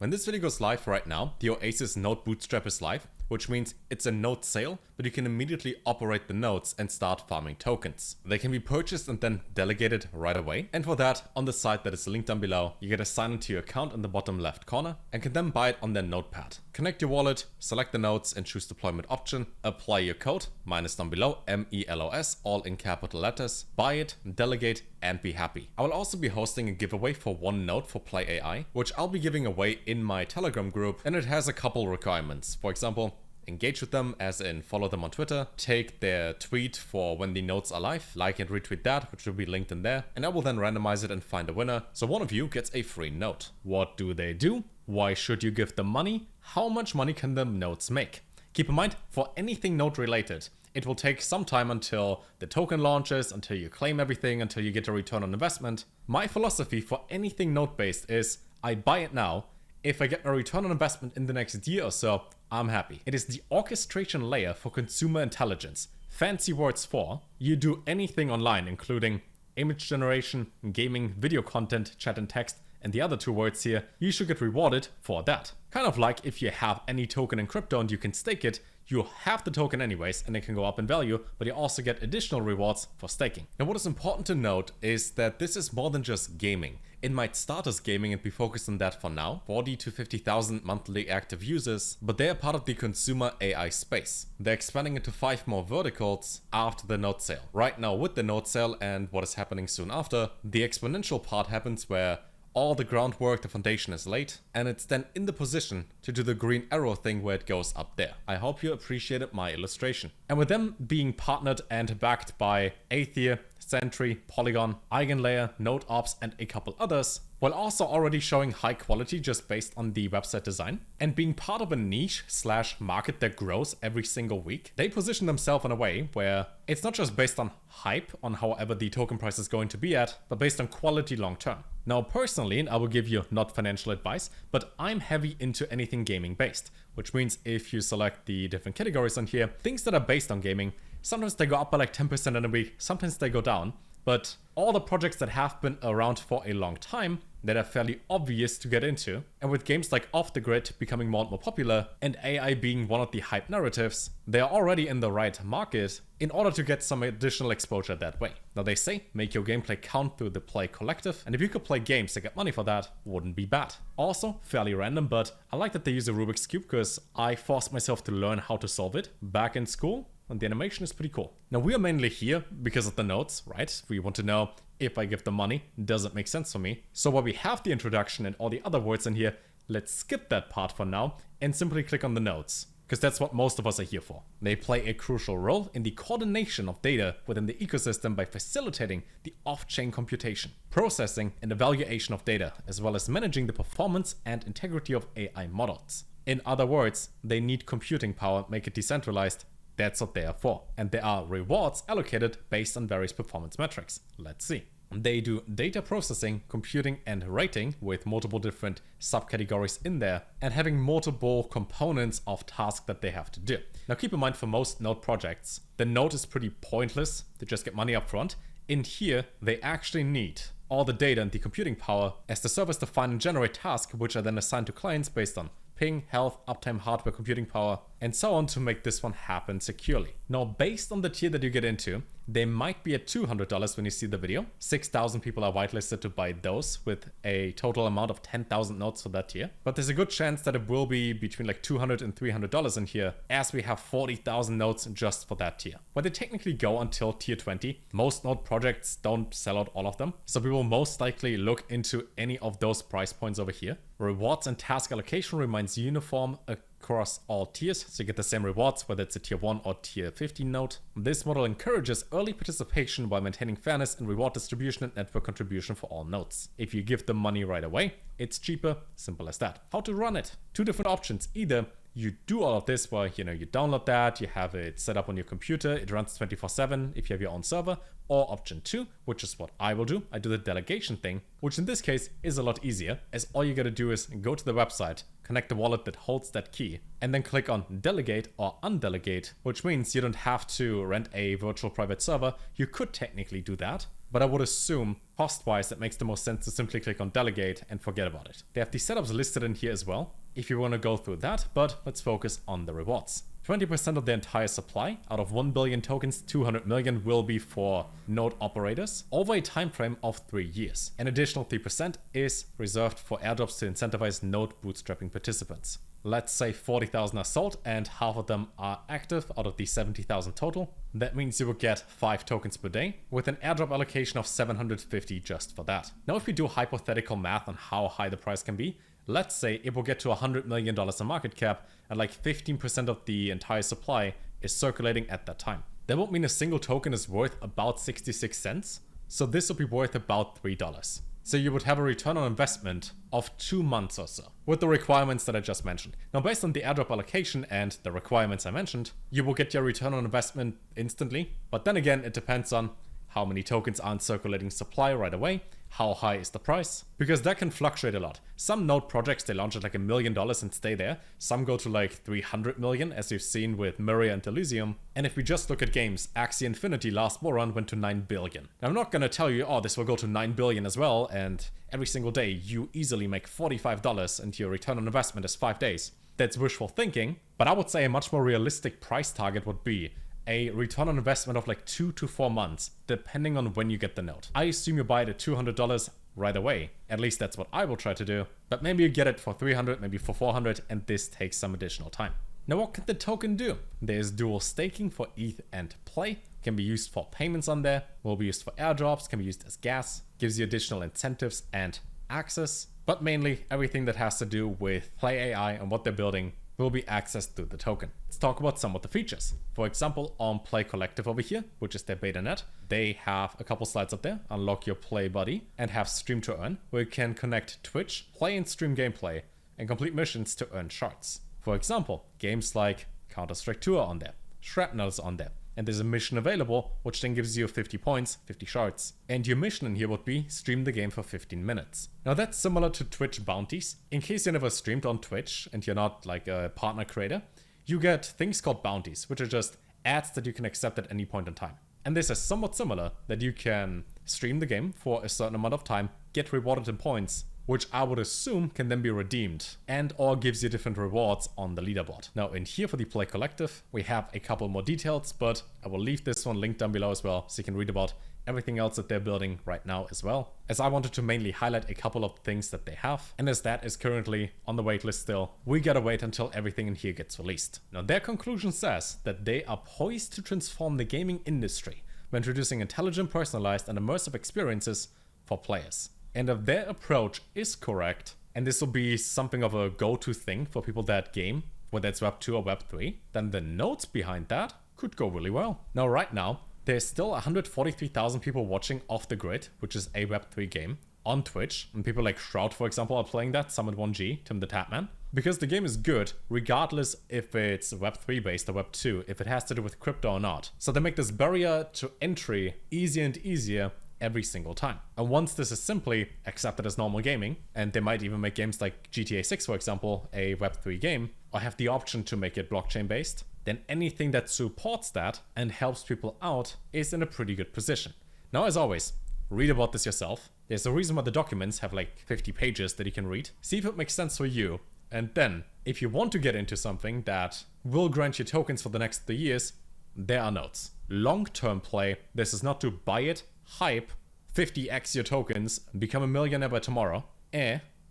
When this video goes live right now, the Oasis node bootstrap is live, which means it's a node sale, but you can immediately operate the nodes and start farming tokens. They can be purchased and then delegated right away. And for that, on the site that is linked down below, you get a sign into your account in the bottom left corner and can then buy it on their notepad. Connect your wallet, select the nodes and choose deployment option, apply your code, mine is down below, MELOS, all in capital letters, buy it, delegate, and be happy. I will also be hosting a giveaway for one node for PlayAI, which I'll be giving away in my Telegram group, and it has a couple requirements. For example, engage with them, as in follow them on Twitter, take their tweet for when the nodes are live, like and retweet that, which will be linked in there, and I will then randomize it and find a winner, so one of you gets a free node. What do they do? Why should you give them money? How much money can the nodes make? Keep in mind, for anything node related, it will take some time until the token launches, until you claim everything, until you get a return on investment. My philosophy for anything node based is I buy it now. If I get a return on investment in the next year or so, I'm happy. It is the orchestration layer for consumer intelligence. Fancy words for you do anything online, including image generation, gaming, video content, chat and text, and the other two words here, you should get rewarded for that. Kind of like if you have any token in crypto and you can stake it, you have the token anyways and it can go up in value, but you also get additional rewards for staking. Now what is important to note is that this is more than just gaming. It might start as gaming and be focused on that for now, 40 to 50,000 monthly active users, but they are part of the consumer AI space. They're expanding into 5 more verticals after the node sale. Right now with the node sale and what is happening soon after, the exponential part happens where all the groundwork, the foundation is laid, and it's then in the position to do the green arrow thing where it goes up there. I hope you appreciated my illustration. And with them being partnered and backed by Aether, Sentry, Polygon, Eigenlayer, NodeOps, and a couple others, while also already showing high quality just based on the website design, and being part of a niche / market that grows every single week, they position themselves in a way where it's not just based on hype on however the token price is going to be at, but based on quality long term. Now personally, and I will give you not financial advice, but I'm heavy into anything gaming based, which means if you select the different categories on here, things that are based on gaming, sometimes they go up by like 10% in a week, sometimes they go down, but all the projects that have been around for a long time that are fairly obvious to get into, and with games like Off the Grid becoming more and more popular and AI being one of the hype narratives, they are already in the right market in order to get some additional exposure that way. Now they say make your gameplay count through the Play Collective, and if you could play games to get money for that, wouldn't be bad. Also fairly random, but I like that they use a Rubik's Cube because I forced myself to learn how to solve it back in school. And the animation is pretty cool. Now we are mainly here because of the nodes, right? We want to know if I give them money, does it make sense for me? So while we have the introduction and all the other words in here, let's skip that part for now and simply click on the nodes, because that's what most of us are here for. They play a crucial role in the coordination of data within the ecosystem by facilitating the off-chain computation, processing and evaluation of data, as well as managing the performance and integrity of AI models. In other words, they need computing power, make it decentralized. That's what they are for. And there are rewards allocated based on various performance metrics. Let's see. They do data processing, computing, and rating with multiple different subcategories in there and having multiple components of tasks that they have to do. Now keep in mind, for most node projects, the node is pretty pointless to just get money up front. In here, they actually need all the data and the computing power as the servers define and generate tasks, which are then assigned to clients based on ping, health, uptime, hardware, computing power, and so on to make this one happen securely. Now, based on the tier that you get into, they might be at $200 when you see the video. 6,000 people are whitelisted to buy those with a total amount of 10,000 nodes for that tier. But there's a good chance that it will be between like $200 and $300 in here, as we have 40,000 nodes just for that tier. But they technically go until tier 20. Most node projects don't sell out all of them, so we will most likely look into any of those price points over here. Rewards and task allocation remains uniform across all tiers, so you get the same rewards whether it's a tier 1 or tier 15 node. This model encourages early participation while maintaining fairness in reward distribution and network contribution for all nodes. If you give them money right away, it's cheaper, simple as that. How to run it? 2 different options. Either you do all of this where, you download that, you have it set up on your computer, it runs 24/7 if you have your own server, or option 2, which is what I will do. I do the delegation thing, which in this case is a lot easier, as all you gotta do is go to the website, connect the wallet that holds that key, and then click on delegate or undelegate, which means you don't have to rent a virtual private server. You could technically do that, but I would assume cost-wise it makes the most sense to simply click on delegate and forget about it. They have the setups listed in here as well, if you want to go through that, but let's focus on the rewards. 20% of the entire supply, out of 1 billion tokens, 200 million will be for node operators over a time frame of 3 years. An additional 3% is reserved for airdrops to incentivize node bootstrapping participants. Let's say 40,000 are sold and half of them are active out of the 70,000 total. That means you will get 5 tokens per day with an airdrop allocation of 750 just for that. Now if we do hypothetical math on how high the price can be, let's say it will get to $100 million in market cap and like 15% of the entire supply is circulating at that time. That would mean a single token is worth about 66 cents. So this will be worth about $3. So you would have a return on investment of 2 months or so with the requirements that I just mentioned. Now, based on the airdrop allocation and the requirements I mentioned, you will get your return on investment instantly. But then again, it depends on how many tokens aren't circulating supply right away, how high is the price, because that can fluctuate a lot. Some node projects, they launch at like $1 million and stay there. Some go to like 300 million, as you've seen with Myria and Elysium. And if we just look at games, Axie Infinity last war run went to 9 billion. Now, I'm not gonna tell you, oh, this will go to 9 billion as well, and every single day you easily make $45 and your return on investment is 5 days. That's wishful thinking, but I would say a much more realistic price target would be a return on investment of like 2 to 4 months, depending on when you get the node. I assume you buy it at $200 right away. At least that's what I will try to do. But maybe you get it for 300, maybe for 400, and this takes some additional time. Now, what can the token do? There's dual staking for ETH and Play. Can be used for payments on there, will be used for airdrops, can be used as gas, gives you additional incentives and access. But mainly everything that has to do with PlayAI and what they're building will be accessed through the token. Let's talk about some of the features. For example, on Play Collective over here, which is their beta net, they have a couple slides up there, unlock your Play buddy, and have Stream to Earn, where you can connect Twitch, play and stream gameplay, and complete missions to earn shards. For example, games like Counter-Strike 2 are on there, Shrapnel's on there, and there's a mission available, which then gives you 50 points, 50 shards. And your mission in here would be stream the game for 15 minutes. Now that's similar to Twitch bounties. In case you never streamed on Twitch and you're not like a partner creator, you get things called bounties, which are just ads that you can accept at any point in time. And this is somewhat similar, that you can stream the game for a certain amount of time, get rewarded in points, which I would assume can then be redeemed and or gives you different rewards on the leaderboard. Now in here for the Play Collective, we have a couple more details, but I will leave this one linked down below as well, so you can read about everything else that they're building right now as well, as I wanted to mainly highlight a couple of things that they have, and as that is currently on the waitlist still, we gotta wait until everything in here gets released. Now their conclusion says that they are poised to transform the gaming industry by introducing intelligent, personalized, and immersive experiences for players. And if their approach is correct, and this will be something of a go-to thing for people that game, whether it's Web 2 or Web 3, then the nodes behind that could go really well. Now, right now, there's still 143,000 people watching Off the Grid, which is a Web 3 game, on Twitch. And people like Shroud, for example, are playing that, Summit1G, Tim the Tapman. Because the game is good, regardless if it's Web 3 based or Web 2, if it has to do with crypto or not. So they make this barrier to entry easier and easier every single time. And once this is simply accepted as normal gaming, and they might even make games like GTA 6, for example, a Web3 game, or have the option to make it blockchain based, then anything that supports that and helps people out is in a pretty good position. Now, as always, read about this yourself. There's a reason why the documents have like 50 pages that you can read. See if it makes sense for you. And then, if you want to get into something that will grant you tokens for the next 3 years, there are notes. Long-term play, this is not to buy it, hype, 50x your tokens, become a millionaire by tomorrow.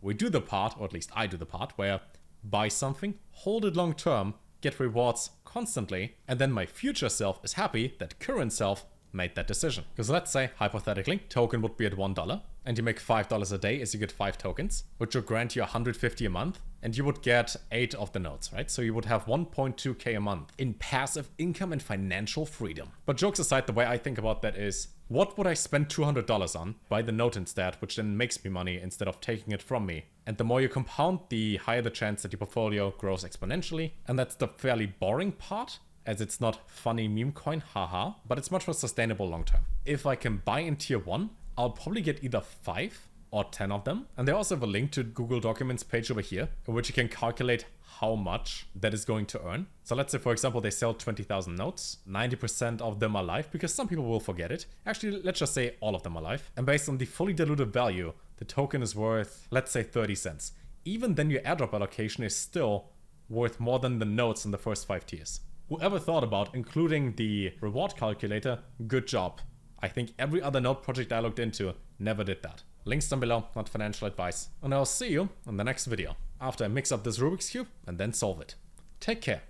We do the part, or at least I do the part, where buy something, hold it long term, get rewards constantly, and then my future self is happy that current self made that decision. Because let's say, hypothetically, token would be at $1, and you make $5 a day as you get 5 tokens, which will grant you 150 a month, and you would get 8 of the nodes, right? So you would have 1.2k a month in passive income and financial freedom. But jokes aside, the way I think about that is, what would I spend $200 on? Buy the node instead, which then makes me money instead of taking it from me. And the more you compound, the higher the chance that your portfolio grows exponentially. And that's the fairly boring part, as it's not funny meme coin, haha, but it's much more sustainable long term. If I can buy in tier 1, I'll probably get either 5 or 10 of them. And they also have a link to Google Documents page over here, in which you can calculate how much that is going to earn. So let's say, for example, they sell 20,000 notes. 90% of them are live, because some people will forget it. Actually, let's just say all of them are live. And based on the fully diluted value, the token is worth, let's say, 30 cents. Even then, your airdrop allocation is still worth more than the notes in the first 5 tiers. Whoever thought about including the reward calculator, good job. I think every other node project I looked into never did that. Links down below, not financial advice. And I'll see you in the next video, after I mix up this Rubik's Cube and then solve it. Take care.